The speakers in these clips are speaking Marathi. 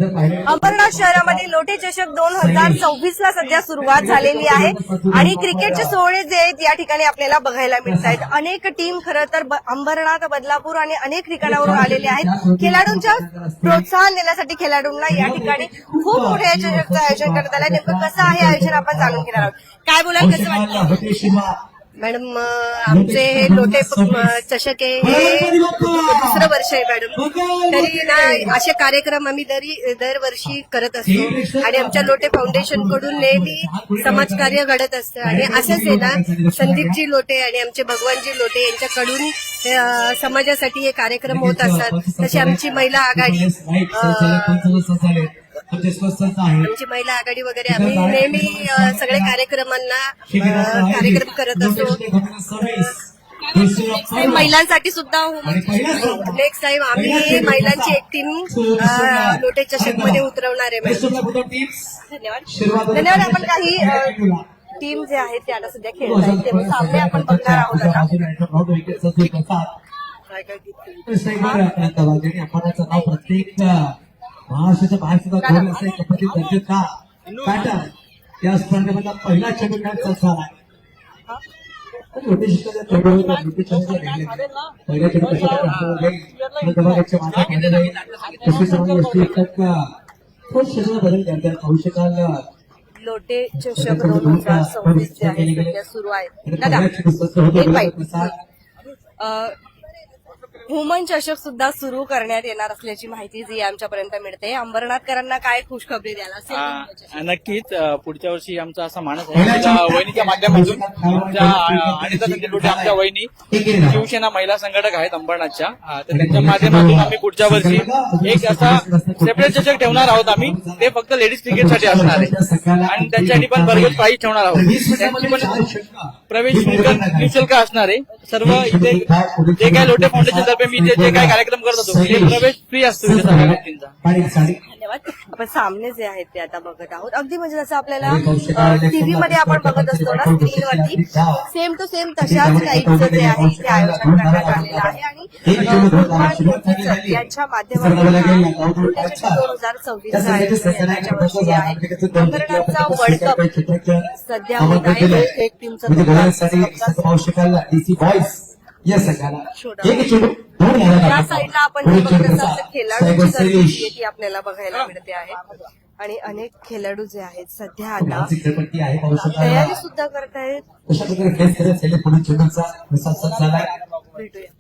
अंबरनाथ शहरामध्ये लोटे चषक 2024 ला सध्या सुरुवात झालेली आहे आणि क्रिकेटचे सोहळे जे आहेत या ठिकाणी आपल्याला बघायला मिळत आहेत. अनेक टीम खरं तर अंबरनाथ, बदलापूर आणि अनेक ठिकाणावरून आलेले आहेत. खेळाडूंच्या प्रोत्साहन देण्यासाठी खेळाडूंना या ठिकाणी खूप मोठ्या चषकचं आयोजन करण्यात आलं. नेमकं कसं आहे आयोजन आपण जाणून घेणार आहोत. काय बोलाल, कसं वाटतं मॅडम? आमचे हे लोटे चषक आहे हे दुसरं वर्ष आहे मॅडम. तरी ना असे कार्यक्रम आम्ही दरवर्षी करत असतो आणि आमच्या लोटे फाउंडेशन कडून नेहमी समाजकार्य घडत असतं. आणि असंच आहे ना, संदीपजी लोटे आणि आमचे भगवानजी लोटे यांच्याकडून समाजासाठी हे कार्यक्रम होत असतात. तशी आमची महिला आघाडी वगैरे आम्ही नेहमी सगळे कार्यक्रम करत असतो. महिलांसाठी सुद्धा नेक्स्ट टाइम आम्ही महिलांची एक टीम लोटे चषक मध्ये उतरवणार आहे. धन्यवाद. आपण काही टीम जे आहेत त्या सध्या खेळत आहेत ते सामने आपण बघणार आहोत. महाराष्ट्राच्या बाहेर सुद्धा गोल असं कबड्डी दर्जेचा पॅटर्न या स्पर्धेमधला पहिला चॅम्पियन झाला. पहिल्या बदल करतात पाहू शकाल. लोटे चषक 2026 जे आहे सध्या सुरू आहे. वुमन चषक सुद्धा सुरू करण्यात येणार असल्याची माहिती जी आमच्यापर्यंत मिळते. अंबरनाथकरांना काय खुशखबरी द्याल असेल? नक्कीच पुढच्या वर्षी आमचा असा मानस आहे वहिनीच्या माध्यमातून आमच्या वहिनी शिवसेना महिला संघटक आहेत अंबरनाथच्या, तर त्यांच्या माध्यमातून आम्ही पुढच्या वर्षी एक असा सेपरेट चषक ठेवणार आहोत. आम्ही ते फक्त लेडीज क्रिकेटसाठी असणार आहे आणि त्यांच्यासाठी पण भरघोस प्राईज ठेवणार आहोत. त्यांची पण प्रवेश निःशुल्क असणार आहे. सर्व इथे जे काय लोटे फाउंडेशन तर्फे मी जे काय कार्यक्रम करत होतो ते प्रवेश फ्री असतो इथे सगळ्या गोष्टींचा. धन्यवाद. आपण सामने जे आहेत ते आता बघत आहोत. अगदी म्हणजे जसं आपल्याला टीव्ही मध्ये आपण बघत असतो ना स्क्रीनवरती, सेम टू सेम तशाच टाईपचं जे आहे ते आयोजन करण्यात आलेलं आहे. आणि यांच्या माध्यमातून 2026 आहे. अंबरनाथचा वर्ल्ड कप सध्या होत आहे. एक टीमचं या साईडला आपण जे बघत असाल तर खेळाडूंची गर्दी ती आपल्याला बघायला मिळते आहे. आणि अनेक खेळाडू जे आहेत सध्या आता तयारी सुद्धा करतायत. भेटूया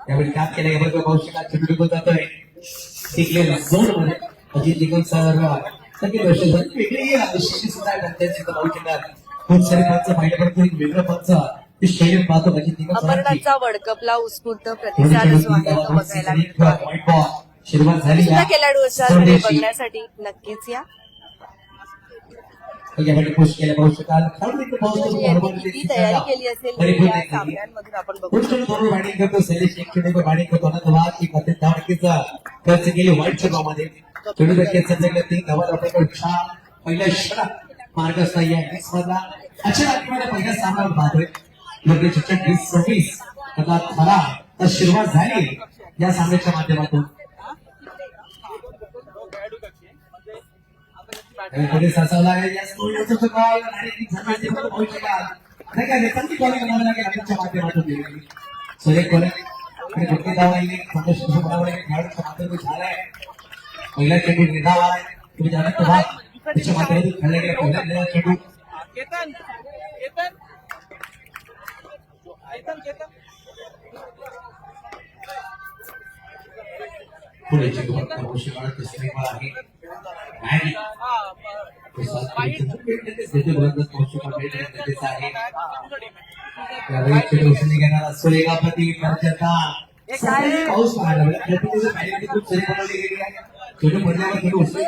यावेळी काम केलं याबद्दल पाहू शकाल. चेंडू जातोय टिकलेला झोन मध्ये अजित निकलसर सगळे वर्ष वेगळी विशिष्ट सुद्धा त्यांचे पाहू शकाल. खूप सारे पंच पाहिल्याकडे एक वेगळं पंच अंबरनाथचा वर्ल्ड कपला उत्स्फूर्त प्रतिसाद जो आहे तो बघायला मिळतो. सुरुवात झाली खेळाडू असाल ते बघण्यासाठी नक्कीच या. पोस्ट केल्या पाहू शकाल. किती तयारी केली असेल या सामन्यांमधून आपण बघू शकतो. बॅटिंग करतो शैलेश एक चेंडू बॅटिंग करतो अनंत की 10% खर्च केली व्हाईट शर्मामध्ये. चेंडू संजय 3 धावा आपल्याकडे पहिल्या षटक मार्गस्थ आहे. अशा रात्रीमध्ये पहिल्या सामना पाहतोय. लोटे चषक 2026 आता खरा तर सुरुवात झाली या सामन्याच्या माध्यमातून. साचवला आहे या स्टोरीचं कॉल आणि पाहू शकाल. नाही काय नेतांची कॉलिंग करावी लागेल आमच्या माध्यमातून. सुरेख कॉलिंग आणि कुठली धावा येईल फाउंडेशन खेळाडूच्या माध्यमातून झालाय. पहिला चेंडू निघाला आहे. तुम्ही जाणत आहात त्याच्या माध्यमातून खेळला गेला पहिला चेंडू. पुढे चेंडू पाहू शकाल. तिसरी बॉल आहे सुरेगापती पाऊस पाहायला खूप सरी बनवली गेली आहे. चेंडू पडल्यावर चेंडू उचलून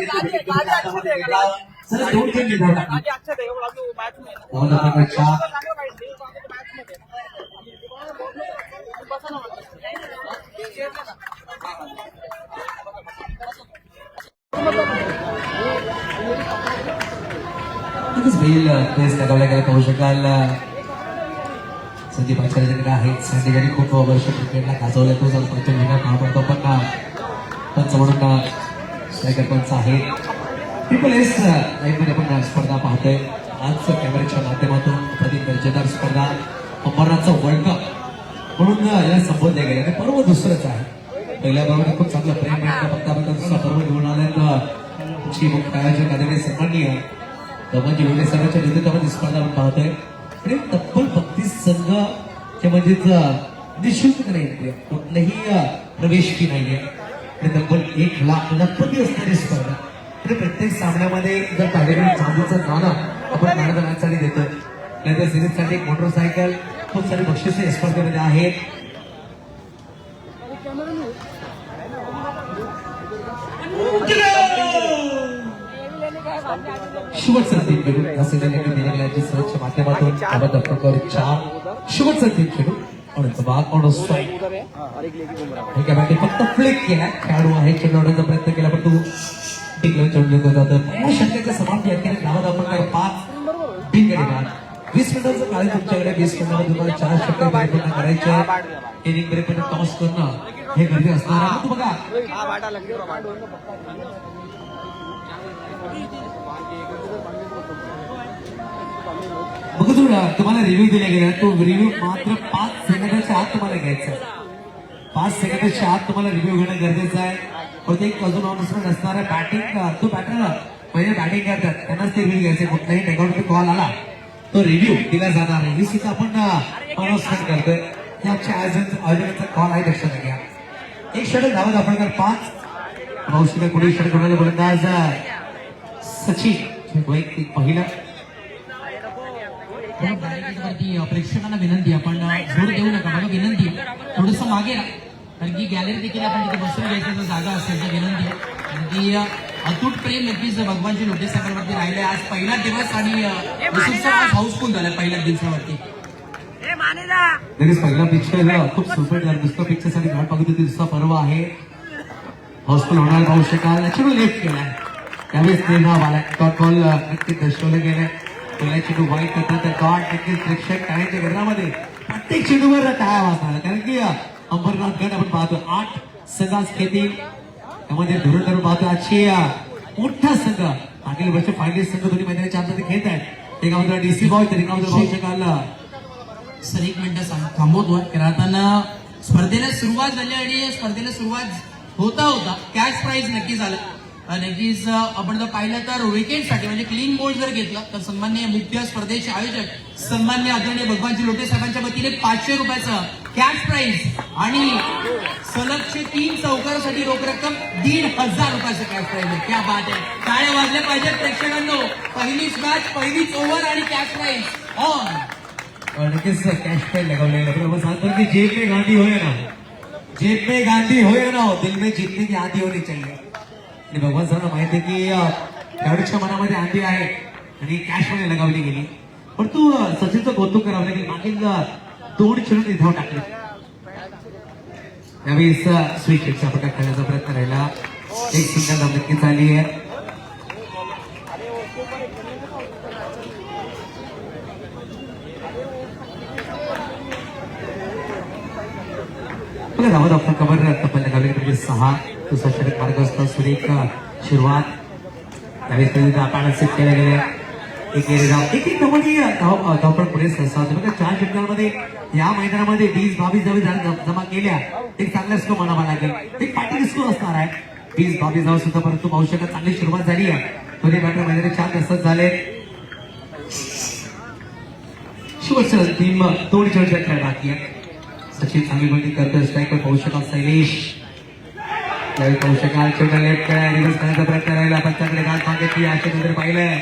दोन चेंडू लगावल्या गेला पाहू शकाल. संदीप आचार्य आहेत. संदीपांनी खूप वर्ष क्रिकेटला गाजवलं. तो प्रथम विना पाहा पडतो पण म्हणून स्ट्रायकर पंच आहे. ट्रिपल एस लाईनमध्ये आपण स्पर्धा पाहतोय. आज कॅमेऱ्याच्या माध्यमातून प्रति दर्जेदार स्पर्धा अंबरनाथचा वर्ल्ड कप म्हणून याला संबोधल्या गेल्या आणि पर्व दुसरंच आहे. पहिल्या बरोबर खूप चांगलं प्रेम मिळतं. फक्त आपण दुसरा पर्व घेऊन आल्यानं तुमची मुख्य आयोजक आदरणीय सन्माननीय दमनजी लोटे साहेबांच्या नेतृत्वामध्ये स्पर्धा आपण पाहतोय. आणि तब्बल 32 संघ हे म्हणजेच निःशुल्क नाही, कुठलंही प्रवेश फी नाहीये आणि तब्बल 1 लाख लखपती असणारी स्पर्धा. आणि प्रत्येक सामन्यामध्ये जर पाहिजे चांदीचं नाणं आपण मैदानासाठी देतो. नाहीतर सिरीजसाठी एक मोटरसायकल, खूप सारी बक्षिसे या स्पर्धेमध्ये आहेत. शुभट संदीप खेळून सहजच्या माध्यमातून शुभट संदीप खेळून फक्त फ्लिक केला. खेळाडू आहे, चेंडूचा प्रयत्न केला पण तो टिकलं चेंडू जातं. षटकाच्या समाप्ती अखेर धावत आपण 5 बिनगडी बाद. 20 मिनिटांचं काळ तुमच्याकडे. 20 मिनिटांमध्ये तुम्हाला 4 षटक पूर्ण करायचे. इनिंग ब्रेक मध्ये टॉस करणं हे गरजेचं असणार आहे. तू बघा तुम्हाला रिव्ह्यू दिला गेला. तो रिव्ह्यू मात्र 5 सेकंदाच्या आत तुम्हाला घ्यायचा आहे. 5 सेकंदाच्या आत तुम्हाला रिव्ह्यू घेणं गरजेचं आहे. पण एक अजून ऑनर्समेंट असणार आहे. बॅटिंग तो बॅटर पहिले बॅटिंग करतात त्यांनाच ते रिव्ह्यू घ्यायचे. कुठलाही टेकआउट कॉल आला तो रिव्ह्यू दिला जाणार नाही. ही सुद्धा आपण अनाउन्समेंट करतोय. याच्या आयोजनाचा कॉल आहे, लक्षात घ्या. एक षटक धावत आपण 5 मावशीला पुढे षटक होणारे गोलंदाज सचिन वैयक्तिक पहिला. प्रेक्षकांना विनंती, आपण जोर देऊ नका. बघा विनंती थोडस मागे राहा, कारण की गॅलरी देखील आपण तिथे बसून घ्यायचं जागा असेल तर विनंती. कारण की अतूट प्रेम नक्कीच भगवानची लोटे सागरवरती राहिले. आज पहिला दिवस आणि आज हाऊसफुल झाला पहिल्याच दिवसावरती. पहिला पिक्चर खूप सुपर झाला. दुसऱ्या पिक्चरसाठी घाट बघत होती. दुसरा पर्व आहे हाऊसफुल होणार पाहू शकाल. लेफ्ट केलाय त्यावेळेस ते नाव आला. डॉट बॉल नक्कीच दर्शवलं गेलंय. पहिला चेंडू वाईट करतात तर डॉट नक्कीच प्रेक्षक टाळ्यांच्या गजरामध्ये प्रत्येक चेंडूवर टाळ्या वाजणार. कारण की अंबरनाथ गड आपण पाहतो 8 संघ खेळतील. त्यामध्ये धुरंधर पाहतो आजची मोठा संघ. मागील वर्ष फायनलिस्ट संघ दोन्ही मैदानाच्या आतमध्ये खेळत आहेत. एकामध्ये डीसी बॉय तर एकामध्ये पाहू शकाल. सर एक मिनिटं थांबवतो. खेळताना स्पर्धेला सुरुवात झाली आणि स्पर्धेला सुरुवात होता कॅश प्राइज नक्कीच आलं. नक्कीच आपण जर पाहिलं तर विकेटसाठी म्हणजे क्लीन बोल्ड जर घेतलं तर सन्माननीय मुख्य स्पर्धेचे आयोजक सन्माननीय आदरणीय भगवानजी लोटे साहेबांच्या वतीने 500 रुपयाचं कॅश प्राइज आणि सलगचे 3 चौकारासाठी रोख रक्कम 1,500 रुपयाचं कॅश प्राइज आहे. क्या बात आहे. टाळ्या वाजल्या पाहिजेत प्रेक्षकांनो. पहिलीच मॅच, पहिलीच ओव्हर आणि कॅश प्राइज ऑन. नक्कीच कॅश प्राइज लगावले. सांगतो की जेब में गांधी होए ना, जेब में गांधी होए ना, दिल में जीतने की आंधी होनी चाहिए. आणि भगवान सरांना माहिती आहे की खेळाडूच्या मनामध्ये आंधी आहे आणि कॅश मध्ये लगावली गेली. पण तू सचिनचं कौतुक करावं लागेल. मागील 2 चेंडू धाव टाकले. त्यावेळेस स्वीट हिटचा फटका खेळण्याचा प्रयत्न राहिला. एक सिंगल धाव नक्कीच आली आहे. धावत आपण कबर तब्बल लगावली म्हणजे 6. दुसरा षटक मार्ग असतो. सुरेख सुरुवात. त्यावेळेस आपण सेट केल्या गेल्या. एक धावपळ पुढे सरसावते. बघा 4 षटकांमध्ये या मैदानामध्ये 20-22 धावा जमा केल्या. एक चांगला स्कोर म्हणावा लागेल. एक पाठी स्कोर असणार आहे. 20-22 धावा सुद्धा, परंतु पाहू शकत चांगली सुरुवात झाली आहे. दोन्ही बॅटर मैदानी 4 कसत झाले. शिवसेना टीम 2 चेंडूचा खेळ बाकी आहे. सचिन चांगली बॅटिंग करतोय. स्ट्रायकर पाहू शकाल शैलेश. त्यावेळी पाहू शकाल चेंडू लेफ्ट खेळा रिव्हर्स करण्याचा प्रयत्न राहिला. पंचाकडे गाठ मागितली. अशा नंतर पाहिलंय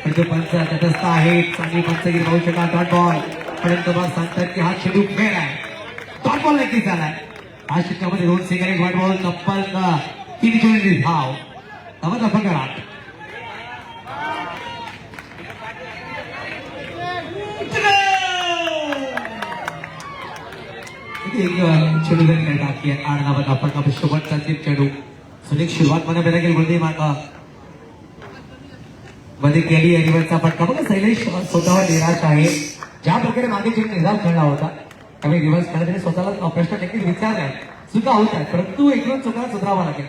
पण तो पंच तटस्थ आहे. चांगली पंचगिरी पाहू शकाल. डॉट बॉल पर्यंत बॉल सांगतात की हा चेंडू फेर आहे. डॉट बॉल नक्कीच झालाय. हा षटकामध्ये 2 सेकंड डॉट बॉल तब्बल 3 चेंडू धाव. धावत आपण करा. एक चेंडू खेळ टाकी आहे. 8 धावत आपण शेवटचा चेंडू. सुरेख सुरुवात मध्ये बेला गेली बोलते मागा मध्ये केली. रिव्हर्सचा फटका. बघा शैलेश स्वतःवर निराश आहे. ज्या प्रकारे मागे चेंडू निजाम खेळला होता त्यामुळे रिव्हर्स खेळताना स्वतःला प्रश्न नक्कीच विचारलाय सुद्धा होत आहे. परंतु एकदम चुका सुधारावा लागेल.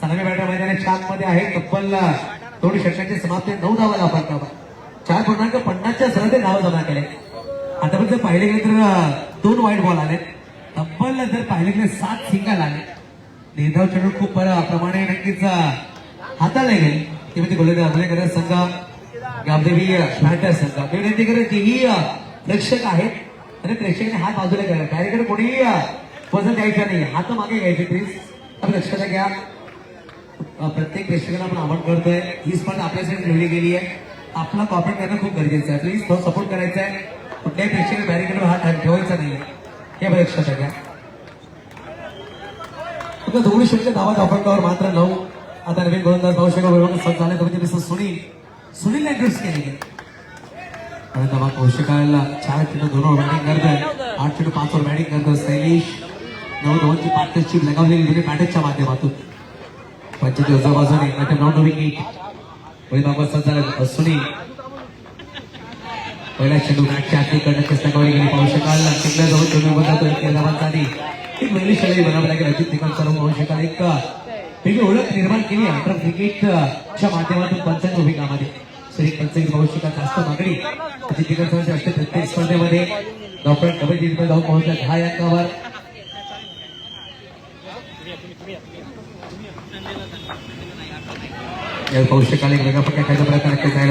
सलामी बॅटर मैदानाच्या आतमध्ये आहे. तब्बल 2 षटकांची समाप्ती 9 धावाला आपण 4.50च्या सरते धावा जमा केले. आतापर्यंत पाहिले गेले तर 2 वाईट बॉल आले. तब्बल जर पाहिले गेले 7 सिंगल आले. निर्धाव चेंडू खूप प्रमाणे नक्कीच हाताळले गेले. ते म्हणजे गोलंदाज संघ गावदेवी बॅटर संघ मी विनंती करेन की ही प्रेक्षक आहेत आणि प्रेक्षकांनी हात बाजूला घ्या. डायरेक्ट कोणी वजन द्यायचं नाही, हात मागे घ्यायचे प्लीज. आपण लक्षात घ्या प्रत्येक प्रेक्षकांना आपण आवाहन करतोय. ही स्पर्धा आपल्यासाठी ठेवली गेली आहे. आपला कॉपरेट करणं खूप गरजेचं आहे. प्लीज थोडं सपोर्ट करायचा आहे. कुठल्याही प्रेक्षकांना बॅरिकेडवर हात ठेवायचा नाही हे आपण लक्षात घ्या. फक्त 2 षटक धावा धावपटावर मात्र 9. आता नवीन गोलंदाज पाहू शकतो बरोबर सज्ज झाले कधी मिस्टर सुनील एंड्रूस केले. आणि दबा कौशिकाला 4 चेंडू 2 बॅटिंग करतोय. 8 चेंडू 5 वर बॅटिंग करतोय शैलेश. 9-2ची पार्टनरशिप लगावलेली दोन्ही बॅटरच्या माध्यमातून 25 बाजूने नॉट विकेट. पहिला सज्ज झाला सुनील. पहिला चेंडू बॅटच्या आधी करण्याची लगावली गेली. पाहू शकाल टिकल्याजवळ चेंडू बदलतो. एक धावांचा आधी एक वेगळी शैली बनवावी लागेल. अजित निकम सर्व पाहू शकाल एक वेगळी ओळख निर्माण केली आंतर क्रिकेटच्या माध्यमातून पंचायत भूमिकामध्ये. श्री पंचायत पाहू शकाल जास्त मागणी अजित निकम सर्वांची असते प्रत्येक स्पर्धेमध्ये. डॉक्टर कबड्डी धाव पोहोचला 10 या अंकावर. पाहू शकाल एक वेगळ्या प्रकारचा प्रयत्न नक्कीच आहे.